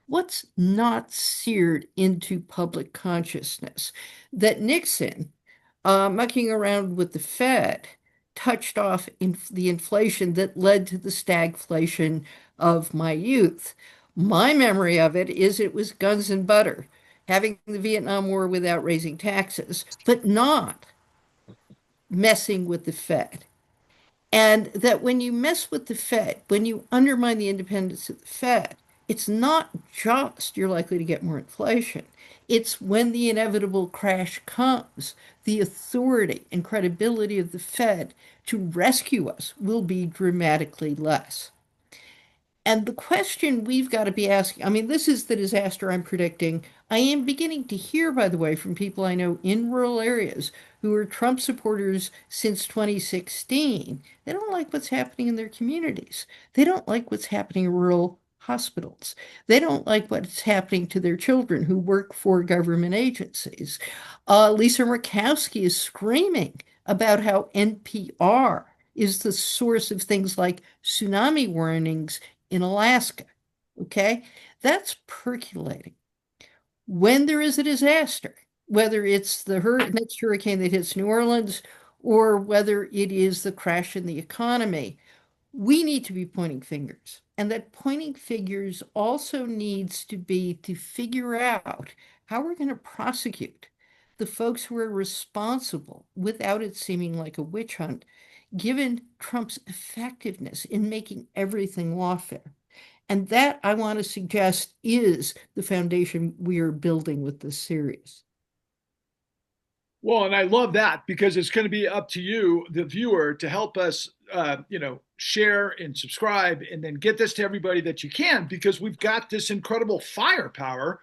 Speaker 2: What's not seared into public consciousness? That Nixon, mucking around with the Fed, touched off the inflation that led to the stagflation of my youth. My memory of it is it was guns and butter, having the Vietnam War without raising taxes, but not messing with the Fed. And that when you mess with the Fed, when you undermine the independence of the Fed, it's not just you're likely to get more inflation. It's when the inevitable crash comes, the authority and credibility of the Fed to rescue us will be dramatically less. And the question we've got to be asking, I mean, this is the disaster I'm predicting. I am beginning to hear, by the way, from people I know in rural areas who are Trump supporters since 2016. They don't like what's happening in their communities. They don't like what's happening in rural hospitals. They don't like what's happening to their children who work for government agencies. Lisa Murkowski is screaming about how NPR is the source of things like tsunami warnings in Alaska. Okay? That's percolating. When there is a disaster, whether it's the next hurricane that hits New Orleans or whether it is the crash in the economy, we need to be pointing fingers. And that pointing fingers also needs to be to figure out how we're going to prosecute the folks who are responsible without it seeming like a witch hunt, given Trump's effectiveness in making everything lawfare. And that, I want to suggest, is the foundation we are building with this series.
Speaker 1: Well, and I love that because it's going to be up to you, the viewer, to help us, share and subscribe and then get this to everybody that you can, because we've got this incredible firepower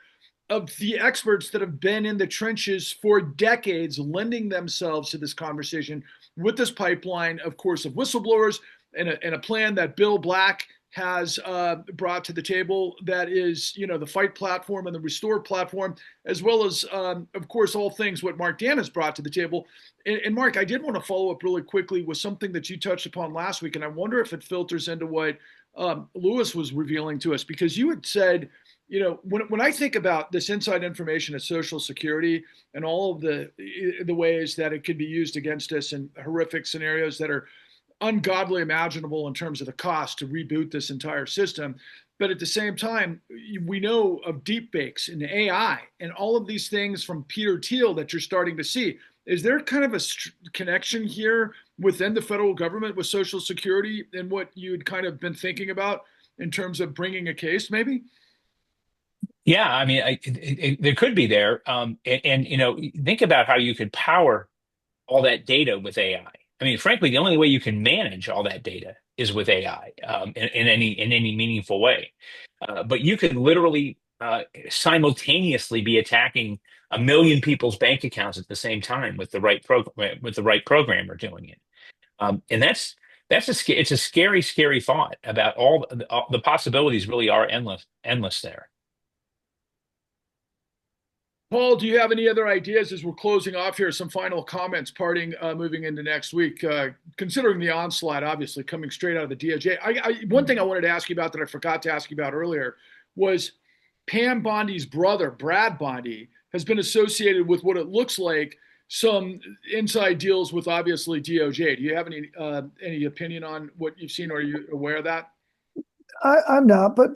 Speaker 1: of the experts that have been in the trenches for decades, lending themselves to this conversation with this pipeline, of course, of whistleblowers and a plan that Bill Black has brought to the table, that is, the Fight platform and the Restore platform, as well as, of course, all things what Mark Dan has brought to the table. And Mark, I did want to follow up really quickly with something that you touched upon last week, and I wonder if it filters into what Lewis was revealing to us, because you had said, when I think about this inside information of Social Security and all of the ways that it could be used against us in horrific scenarios that are ungodly imaginable in terms of the cost to reboot this entire system. But at the same time, we know of deep fakes and AI and all of these things from Peter Thiel that you're starting to see. Is there kind of a connection here within the federal government with Social Security and what you had kind of been thinking about in terms of bringing a case, maybe?
Speaker 5: Yeah, I mean, there could be there. Think about how you could power all that data with AI. I mean, frankly, the only way you can manage all that data is with AI in any meaningful way. But you could literally simultaneously be attacking 1 million people's bank accounts at the same time with the right program, with the right programmer doing it. And it's a scary, scary thought about all the possibilities. Really are endless there.
Speaker 1: Paul, do you have any other ideas as we're closing off here? Some final comments, parting, moving into next week, considering the onslaught, obviously coming straight out of the DOJ. One thing I wanted to ask you about that I forgot to ask you about earlier was Pam Bondi's brother, Brad Bondi, has been associated with what it looks like some inside deals with obviously DOJ. Do you have any opinion on what you've seen, or are you aware of that?
Speaker 4: I'm not, but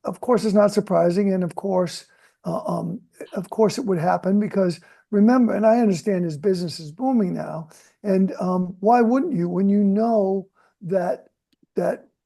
Speaker 4: of course, it's not surprising, and of course it would happen because remember, and I understand his business is booming now, and why wouldn't you when you know that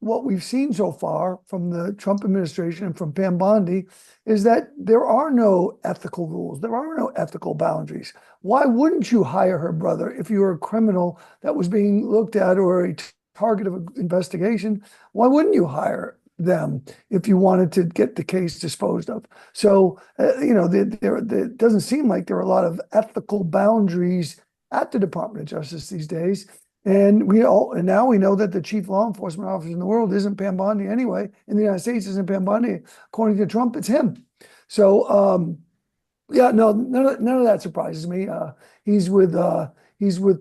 Speaker 4: what we've seen so far from the Trump administration and from Pam Bondi is that there are no ethical rules, there are no ethical boundaries. Why wouldn't you hire her brother if you were a criminal that was being looked at or a target of an investigation? Why wouldn't you hire them if you wanted to get the case disposed of? So, there doesn't seem like there are a lot of ethical boundaries at the Department of Justice these days. And now we know that the chief law enforcement officer in the world isn't Pam Bondi anyway. In the United States, isn't Pam Bondi. According to Trump, it's him. So, yeah, no, none of that surprises me. He's with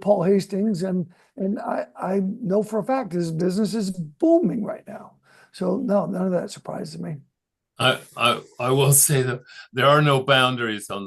Speaker 4: Paul Hastings, and I know for a fact his business is booming right now. So no, none of that surprises me.
Speaker 3: I will say that there are no boundaries at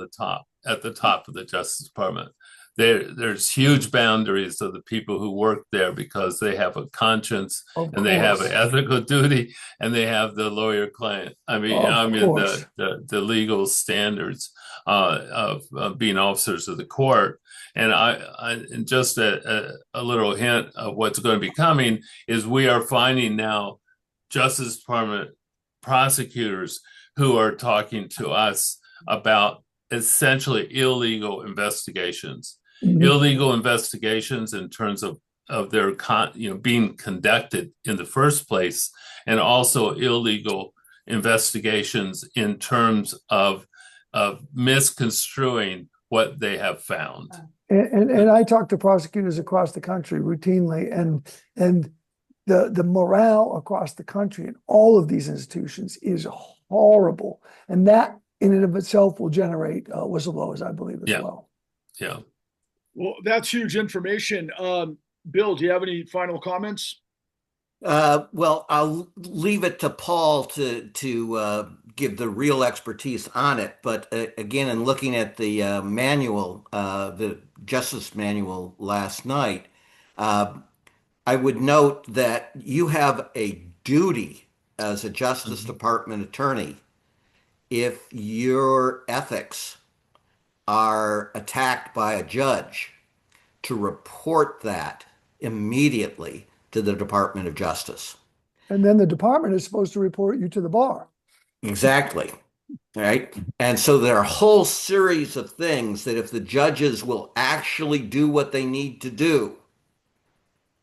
Speaker 3: the top of the Justice Department. there's huge boundaries of the people who work there because they have a conscience
Speaker 4: Of
Speaker 3: and they have an
Speaker 4: course.
Speaker 3: ethical duty, and they have the lawyer client.
Speaker 4: Of course.
Speaker 3: The legal standards of being officers of the court. And and just a little hint of what's going to be coming is we are finding now Justice Department prosecutors who are talking to us about essentially illegal investigations. Illegal investigations in terms of their being conducted in the first place, and also illegal investigations in terms of misconstruing what they have found.
Speaker 4: And I talk to prosecutors across the country routinely, and the morale across the country in all of these institutions is horrible, and that in and of itself will generate whistleblowers, I believe, as well.
Speaker 3: Yeah.
Speaker 1: Well, that's huge information. Bill, do you have any final comments?
Speaker 6: Well, I'll leave it to Paul to give the real expertise on it. But again, in looking at the manual, the Justice Manual last night, I would note that you have a duty as a Justice Department attorney if your ethics are attacked by a judge to report that immediately to the Department of Justice.
Speaker 4: And then the department is supposed to report you to the bar.
Speaker 6: Exactly. Right. And so there are a whole series of things that if the judges will actually do what they need to do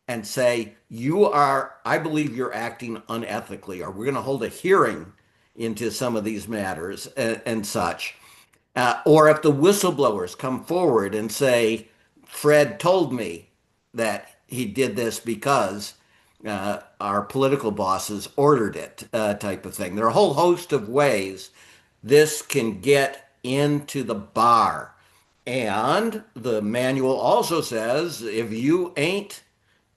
Speaker 6: and say, I believe you're acting unethically, or we're going to hold a hearing into some of these matters and such. Or if the whistleblowers come forward and say, Fred told me that he did this because our political bosses ordered it, type of thing. There are a whole host of ways this can get into the bar. And the manual also says if you ain't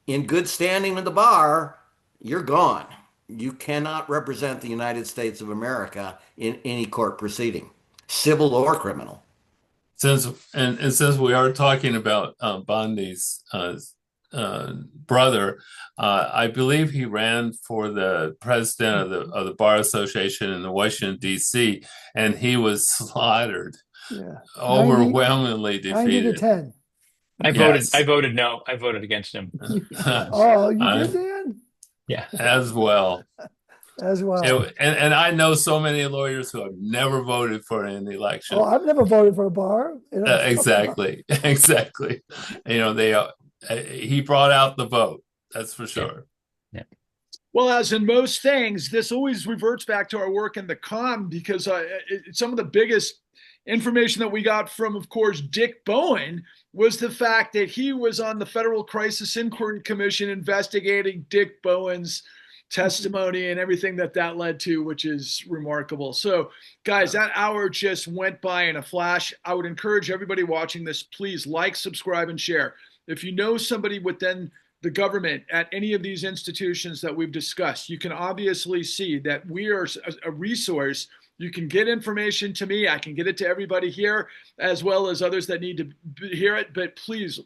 Speaker 6: in good standing with the bar, you're gone. You cannot represent the United States of America in any court proceeding, civil or criminal.
Speaker 3: Since we are talking about Bondi's brother, I believe he ran for the president of the Bar Association in Washington, D.C., and he was slaughtered, overwhelmingly defeated.
Speaker 4: 90 to 10.
Speaker 5: I voted no. I voted against him.
Speaker 4: Oh, you did, Dan?
Speaker 5: Yeah.
Speaker 3: As well.
Speaker 4: As well.
Speaker 3: And I know so many lawyers who have never voted for an election.
Speaker 4: Oh, I've never voted for a bar.
Speaker 3: Exactly. He brought out the vote. That's for sure.
Speaker 5: Yeah.
Speaker 1: Well, as in most things, this always reverts back to our work in the comm, because some of the biggest information that we got from, of course, Dick Bowen was the fact that he was on the Federal Crisis Inquiry Commission investigating Dick Bowen's testimony and everything that led to, which is remarkable. So, guys, that hour just went by in a flash. I would encourage everybody watching this, please like, subscribe, and share. If you know somebody within the government at any of these institutions that we've discussed, you can obviously see that we are a resource. You can get information to me. I can get it to everybody here, as well as others that need to hear it. But please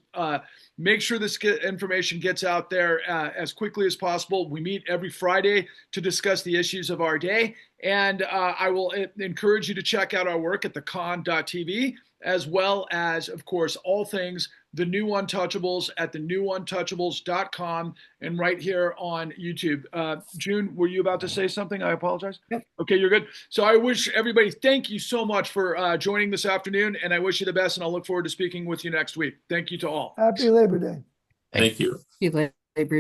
Speaker 1: make sure this information gets out there as quickly as possible. We meet every Friday to discuss the issues of our day. And I will encourage you to check out our work at thecon.tv, as well as, of course, all things The New Untouchables at thenewuntouchables.com and right here on YouTube. June, were you about to say something? I apologize.
Speaker 4: Yep.
Speaker 1: Okay, you're good. So I wish everybody, thank you so much for joining this afternoon, and I wish you the best, and I'll look forward to speaking with you next week. Thank you to all.
Speaker 4: Happy Labor Day.
Speaker 3: Thank you.
Speaker 2: See you later.